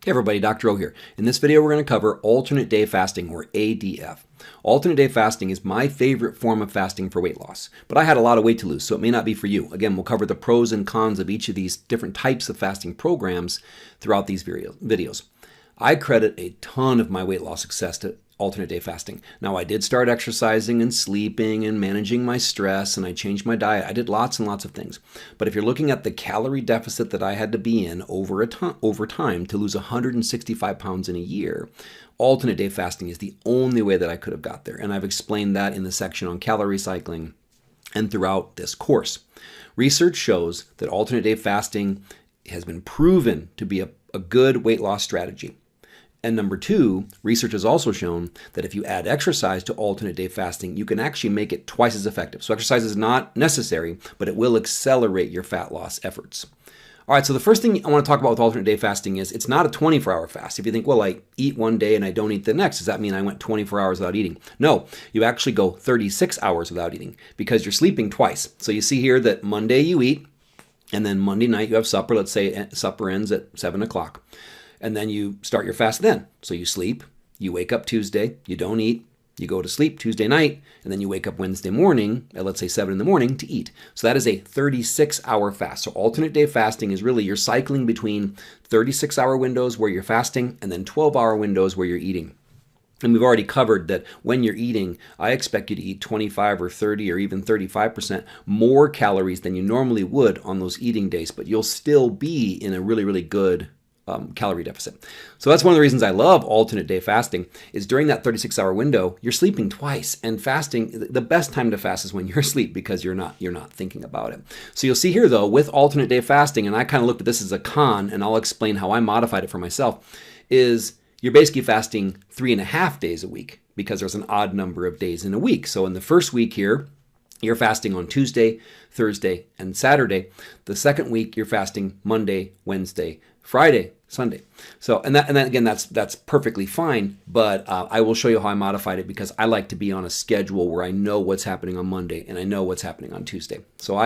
Hey everybody, Dr. O here. In this video, we're going to cover alternate day fasting, or ADF. Alternate day fasting is my favorite form of fasting for weight loss, but I had a lot of weight to lose, so it may not be for you. Again, we'll cover the pros and cons of each of these different types of fasting programs throughout these videos. I credit a ton of my weight loss success to alternate day fasting. Now, I did start exercising and sleeping and managing my stress, and I changed my diet. I did lots and lots of things. But if you're looking at the calorie deficit that I had to be in over time to lose 165 pounds in a year, alternate day fasting is the only way that I could have got there. And I've explained that in the section on calorie cycling and throughout this course. Research shows that alternate day fasting has been proven to be a good weight loss strategy. And number two, research has also shown that if you add exercise to alternate day fasting, you can actually make it twice as effective. So exercise is not necessary, but it will accelerate your fat loss efforts. All right, so the first thing I want to talk about with alternate day fasting is it's not a 24-hour fast. If you think, well, I eat one day and I don't eat the next, does that mean I went 24 hours without eating? No, you actually go 36 hours without eating because you're sleeping twice. So you see here that Monday you eat, and then Monday night you have supper. Let's say supper ends at 7 o'clock. And then you start your fast then. So you sleep, you wake up Tuesday, you don't eat, you go to sleep Tuesday night, and then you wake up Wednesday morning at, let's say, 7 in the morning to eat. So that is a 36-hour fast. So alternate day fasting is really you're cycling between 36-hour windows where you're fasting and then 12-hour windows where you're eating. And we've already covered that when you're eating, I expect you to eat 25 or 30 or even 35% more calories than you normally would on those eating days, but you'll still be in a really, really good calorie deficit. So that's one of the reasons I love alternate day fasting is during that 36-hour window, you're sleeping twice, and fasting, the best time to fast is when you're asleep because you're not thinking about it. So you'll see here though, with alternate day fasting, and I kind of looked at this as a con, and I'll explain how I modified it for myself, is you're basically fasting 3.5 days a week because there's an odd number of days in a week. So in the first week here, you're fasting on Tuesday, Thursday, and Saturday. The second week, you're fasting Monday, Wednesday, Friday, Sunday. So, and then again, that's perfectly fine, but I will show you how I modified it because I like to be on a schedule where I know what's happening on Monday and I know what's happening on Tuesday. So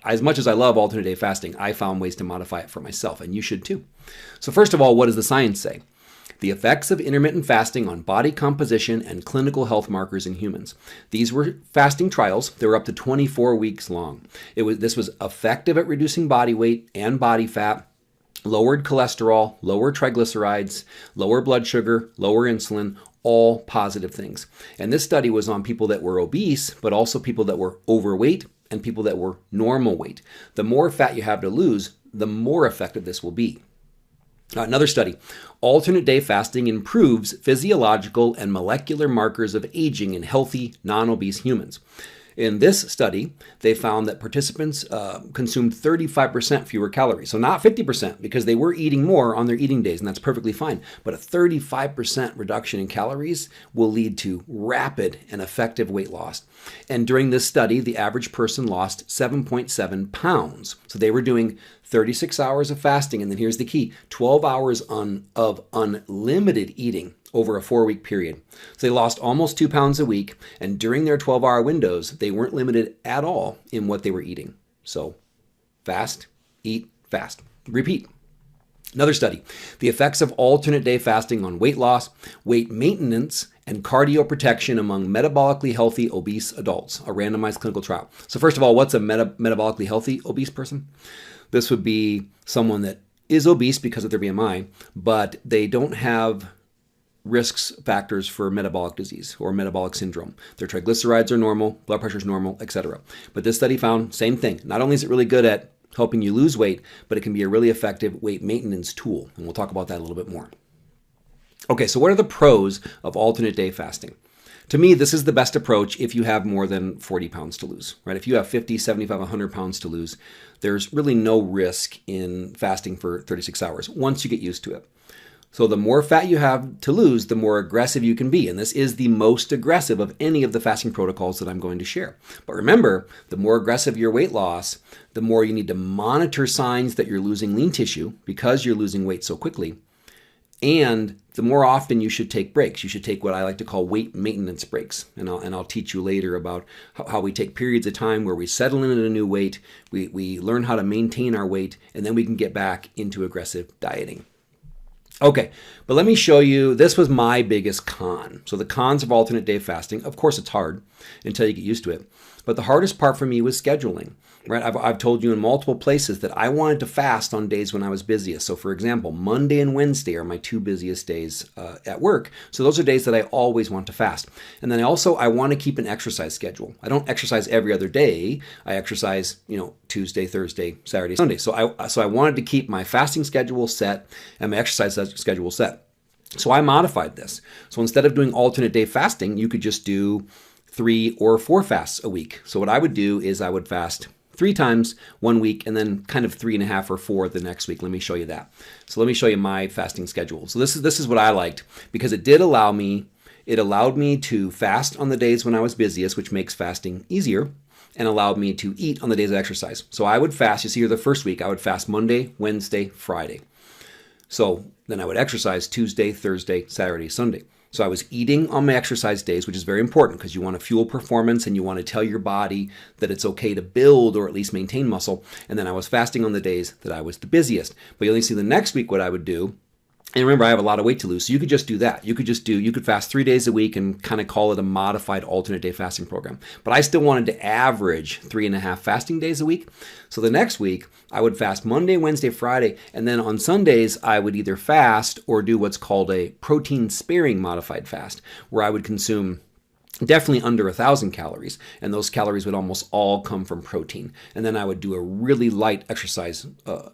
as much as I love alternate day fasting, I found ways to modify it for myself, and you should too. So first of all, what does the science say? The effects of intermittent fasting on body composition and clinical health markers in humans. These were fasting trials. They were up to 24 weeks long. This was effective at reducing body weight and body fat, lowered cholesterol, lower triglycerides, lower blood sugar, lower insulin, all positive things. And this study was on people that were obese, but also people that were overweight and people that were normal weight. The more fat you have to lose, the more effective this will be. Another study, alternate day fasting improves physiological and molecular markers of aging in healthy, non-obese humans. In this study, they found that participants consumed 35% fewer calories. So not 50% because they were eating more on their eating days, and that's perfectly fine. But a 35% reduction in calories will lead to rapid and effective weight loss. And during this study, the average person lost 7.7 pounds. So they were doing 36 hours of fasting, and then here's the key, 12 hours of unlimited eating over a 4-week period. So they lost almost 2 pounds a week, and during their 12-hour windows, they weren't limited at all in what they were eating. So fast, eat, fast. Repeat. Another study, the effects of alternate day fasting on weight loss, weight maintenance, and cardio protection among metabolically healthy obese adults, a randomized clinical trial. So first of all, what's a metabolically healthy obese person? This would be someone that is obese because of their BMI, but they don't have risks factors for metabolic disease or metabolic syndrome. Their triglycerides are normal, blood pressure is normal, etc. But this study found same thing. Not only is it really good at helping you lose weight, but it can be a really effective weight maintenance tool. And we'll talk about that a little bit more. Okay, so what are the pros of alternate day fasting? To me, this is the best approach if you have more than 40 pounds to lose, right? If you have 50, 75, 100 pounds to lose, there's really no risk in fasting for 36 hours once you get used to it. So the more fat you have to lose, the more aggressive you can be. And this is the most aggressive of any of the fasting protocols that I'm going to share. But remember, the more aggressive your weight loss, the more you need to monitor signs that you're losing lean tissue because you're losing weight so quickly. And the more often you should take breaks. You should take what I like to call weight maintenance breaks. And I'll teach you later about how we take periods of time where we settle in at a new weight, we learn how to maintain our weight, and then we can get back into aggressive dieting. Okay, but let me show you, this was my biggest con. So the cons of alternate day fasting, of course it's hard until you get used to it. But the hardest part for me was scheduling, right? I've told you in multiple places that I wanted to fast on days when I was busiest. So for example, Monday and Wednesday are my two busiest days at work. So those are days that I always want to fast. And then I want to keep an exercise schedule. I don't exercise every other day. I exercise, Tuesday, Thursday, Saturday, Sunday. So I wanted to keep my fasting schedule set and my exercise schedule set. So I modified this. So instead of doing alternate day fasting, you could just do 3 or 4 fasts a week. So what I would do is I would fast 3 times one week and then kind of 3.5 or 4 the next week. Let me show you that. So let me show you my fasting schedule. So this is what I liked because it allowed me to fast on the days when I was busiest, which makes fasting easier, and allowed me to eat on the days of exercise. So I would fast, you see here the first week, I would fast Monday, Wednesday, Friday. So then I would exercise Tuesday, Thursday, Saturday, Sunday. So I was eating on my exercise days, which is very important because you want to fuel performance and you want to tell your body that it's okay to build or at least maintain muscle. And then I was fasting on the days that I was the busiest. But you'll only see the next week what I would do. And remember, I have a lot of weight to lose, so you could just do that. You could fast 3 days a week and kind of call it a modified alternate day fasting program. But I still wanted to average 3.5 fasting days a week. So the next week, I would fast Monday, Wednesday, Friday, and then on Sundays, I would either fast or do what's called a protein-sparing modified fast, where I would consume definitely under 1,000 calories, and those calories would almost all come from protein. And then I would do a really light exercise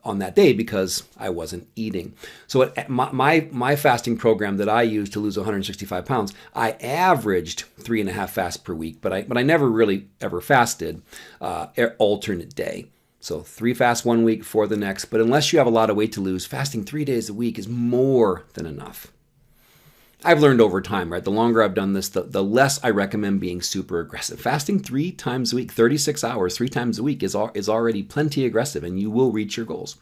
on that day because I wasn't eating. So my fasting program that I used to lose 165 pounds, I averaged 3.5 fasts per week, but I never really ever fasted alternate day. So 3 fasts one week, 4 the next. But unless you have a lot of weight to lose, fasting 3 days a week is more than enough. I've learned over time, right? The longer I've done this, the less I recommend being super aggressive. Fasting 3 times a week, 36 hours, 3 times a week is already plenty aggressive, and you will reach your goals.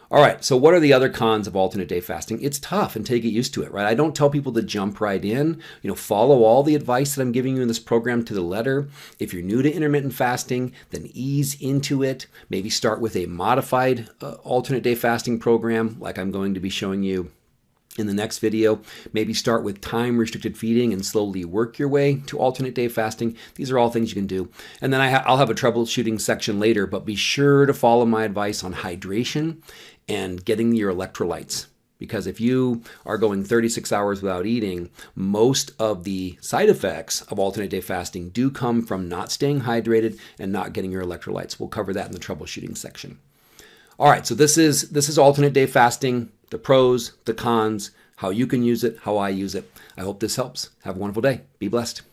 All right, so what are the other cons of alternate day fasting? It's tough until you get used to it, right? I don't tell people to jump right in. Follow all the advice that I'm giving you in this program to the letter. If you're new to intermittent fasting, then ease into it. Maybe start with a modified alternate day fasting program, like I'm going to be showing you in the next video. Maybe start with time-restricted feeding and slowly work your way to alternate day fasting. These are all things you can do. And then I'll have a troubleshooting section later, but be sure to follow my advice on hydration and getting your electrolytes. Because if you are going 36 hours without eating, most of the side effects of alternate day fasting do come from not staying hydrated and not getting your electrolytes. We'll cover that in the troubleshooting section. All right, so this is alternate day fasting, the pros, the cons, how you can use it, how I use it. I hope this helps. Have a wonderful day. Be blessed.